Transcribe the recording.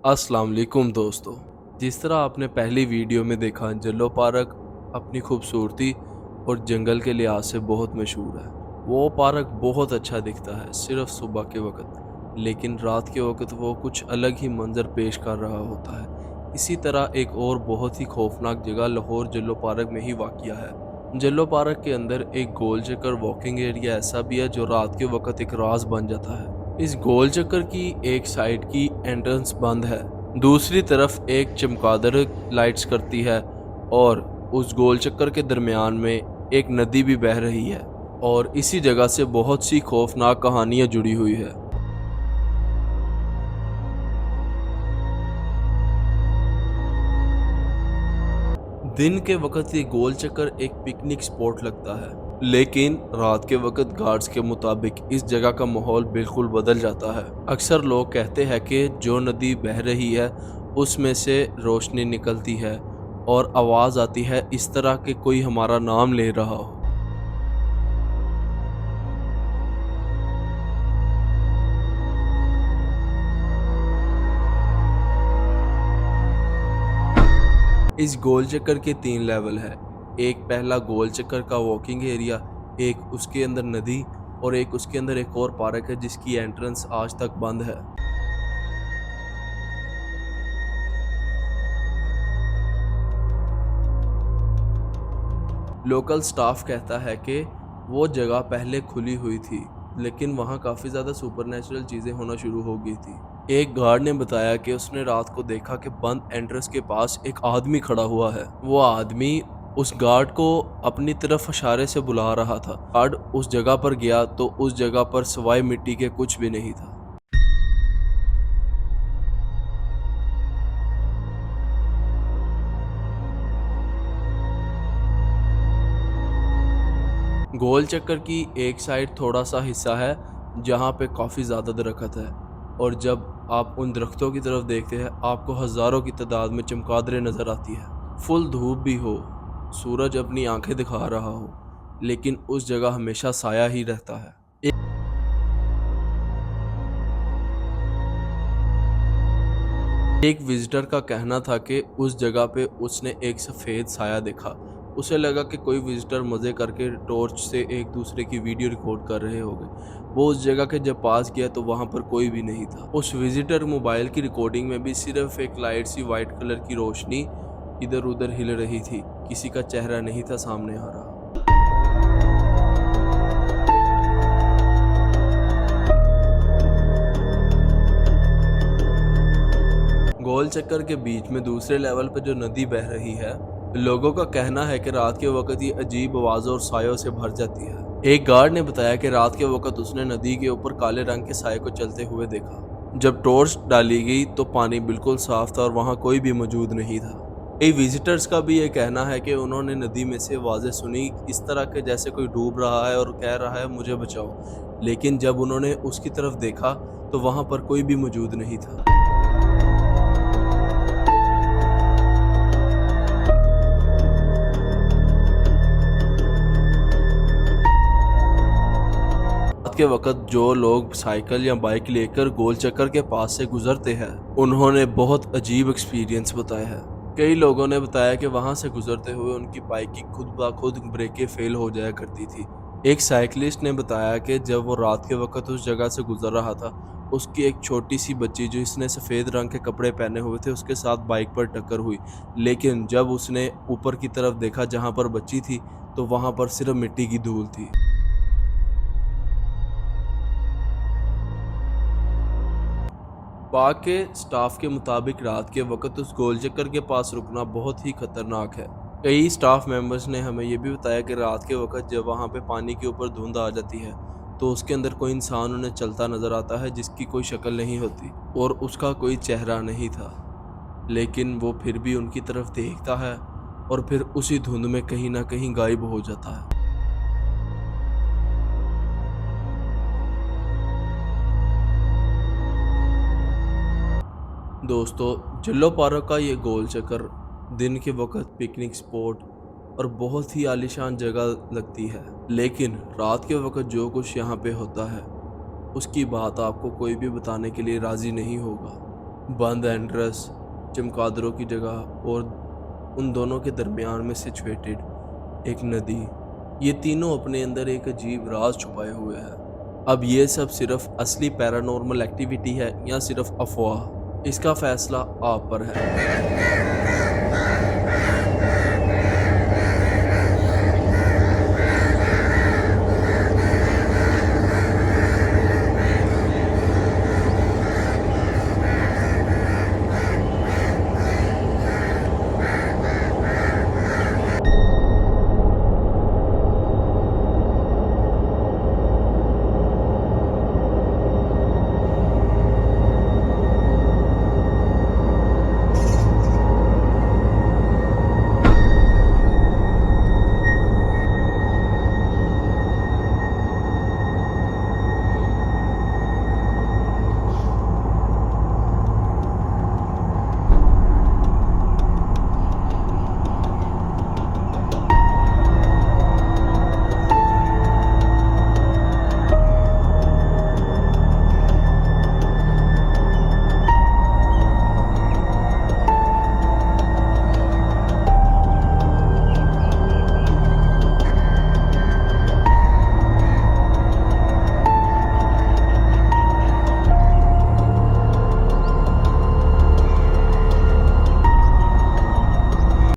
अस्सलाम वालेकुम दोस्तों। जिस तरह आपने पहली वीडियो में देखा, जल्लो पार्क अपनी खूबसूरती और जंगल के लिहाज से बहुत मशहूर है। वो पार्क बहुत अच्छा दिखता है सिर्फ सुबह के वक्त, लेकिन रात के वक्त वो कुछ अलग ही मंजर पेश कर रहा होता है। इसी तरह एक और बहुत ही खौफनाक जगह लाहौर जल्लो पार्क में ही वाक़िया है। जल्लो पार्क के अंदर एक गोल चक्कर वॉकिंग एरिया ऐसा भी है जो रात के वक्त एक राज बन जाता है। इस गोल चक्कर की एक साइड की एंट्रेंस बंद है, दूसरी तरफ एक चमगादड़ लाइट्स करती है और उस गोल चक्कर के दरमियान में एक नदी भी बह रही है और इसी जगह से बहुत सी खौफनाक कहानियां जुड़ी हुई है। दिन के वक्त ये गोल चक्कर एक पिकनिक स्पॉट लगता है, लेकिन रात के वक्त गार्ड्स के मुताबिक इस जगह का माहौल बिल्कुल बदल जाता है। अक्सर लोग कहते हैं कि जो नदी बह रही है उसमें से रोशनी निकलती है और आवाज़ आती है इस तरह के कोई हमारा नाम ले रहा हो। इस गोल चक्कर के 3 लेवल है। एक पहला गोल चक्कर का वॉकिंग एरिया, एक उसके अंदर नदी और एक उसके अंदर एक और पार्क है जिसकी एंट्रेंस आज तक बंद है। लोकल स्टाफ कहता है कि वो जगह पहले खुली हुई थी, लेकिन वहाँ काफ़ी ज़्यादा सुपरनैचुरल चीज़ें होना शुरू हो गई थी। एक गार्ड ने बताया कि उसने रात को देखा कि बंद एंट्रेंस के पास एक आदमी खड़ा हुआ है। वो आदमी उस गार्ड को अपनी तरफ इशारे से बुला रहा था। गार्ड उस जगह पर गया तो उस जगह पर सिवाय मिट्टी के कुछ भी नहीं था। गोल चक्कर की एक साइड थोड़ा सा हिस्सा है जहाँ पे काफ़ी ज़्यादा दरख्त है, और जब आप उन दरख्तों की तरफ देखते हैं आपको हज़ारों की तादाद में चमगादड़ें नज़र आती है। फुल धूप भी हो, सूरज अपनी आंखें दिखा रहा हो, लेकिन उस जगह हमेशा साया ही रहता है। एक विजिटर का कहना था कि उस जगह पे उसने एक सफ़ेद साया देखा। उसे लगा कि कोई विजिटर मज़े करके टॉर्च से एक दूसरे की वीडियो रिकॉर्ड कर रहे होंगे। वो उस जगह के जब पास गया तो वहाँ पर कोई भी नहीं था। उस विजिटर मोबाइल की रिकॉर्डिंग में भी सिर्फ एक लाइट सी वाइट कलर की रोशनी इधर उधर हिल रही थी, किसी का चेहरा नहीं था सामने आ रहा। गोल चक्कर के बीच में दूसरे लेवल पर जो नदी बह रही है, लोगों का कहना है कि रात के वक्त ये अजीब आवाज़ों और सायों से भर जाती है। एक गार्ड ने बताया कि रात के वक्त उसने नदी के ऊपर काले रंग के साये को चलते हुए देखा। जब टॉर्च डाली गई तो पानी बिल्कुल साफ था और वहाँ कोई भी मौजूद नहीं था। कई विजिटर्स का भी ये कहना है कि उन्होंने नदी में से आवाज़ें सुनी, इस तरह के जैसे कोई डूब रहा है और कह रहा है मुझे बचाओ, लेकिन जब उन्होंने उसकी तरफ देखा तो वहाँ पर कोई भी मौजूद नहीं था। रात के वक्त जो लोग साइकिल या बाइक लेकर गोल चक्कर के पास से गुजरते हैं, उन्होंने बहुत अजीब एक्सपीरियंस बताया है। कई लोगों ने बताया कि वहां से गुजरते हुए उनकी बाइक की खुद ब खुद ब्रेकें फेल हो जाया करती थी। एक साइकिलिस्ट ने बताया कि जब वो रात के वक्त उस जगह से गुजर रहा था, उसकी एक छोटी सी बच्ची जिसने सफ़ेद रंग के कपड़े पहने हुए थे उसके साथ बाइक पर टक्कर हुई, लेकिन जब उसने ऊपर की तरफ देखा जहाँ पर बच्ची थी तो वहाँ पर सिर्फ मिट्टी की धूल थी। पार्क के स्टाफ के मुताबिक रात के वक्त उस गोल चक्कर के पास रुकना बहुत ही खतरनाक है। कई स्टाफ मेंबर्स ने हमें ये भी बताया कि रात के वक्त जब वहाँ पे पानी के ऊपर धुंध आ जाती है तो उसके अंदर कोई इंसान उन्हें चलता नज़र आता है जिसकी कोई शक्ल नहीं होती और उसका कोई चेहरा नहीं था, लेकिन वो फिर भी उनकी तरफ देखता है और फिर उसी धुंध में कहीं ना कहीं गायब हो जाता है। दोस्तों, जल्लो पार्क का ये गोल चक्कर दिन के वक्त पिकनिक स्पॉट और बहुत ही आलीशान जगह लगती है, लेकिन रात के वक्त जो कुछ यहाँ पे होता है उसकी बात आपको कोई भी बताने के लिए राज़ी नहीं होगा। बंद एंट्रेंस, चमगादड़ों की जगह और उन दोनों के दरमियान में सिचुएटेड एक नदी, ये तीनों अपने अंदर एक अजीब राज छुपाए हुए हैं। अब ये सब सिर्फ असली पैरानॉर्मल एक्टिविटी है या सिर्फ अफवाह, इसका फैसला आप पर है।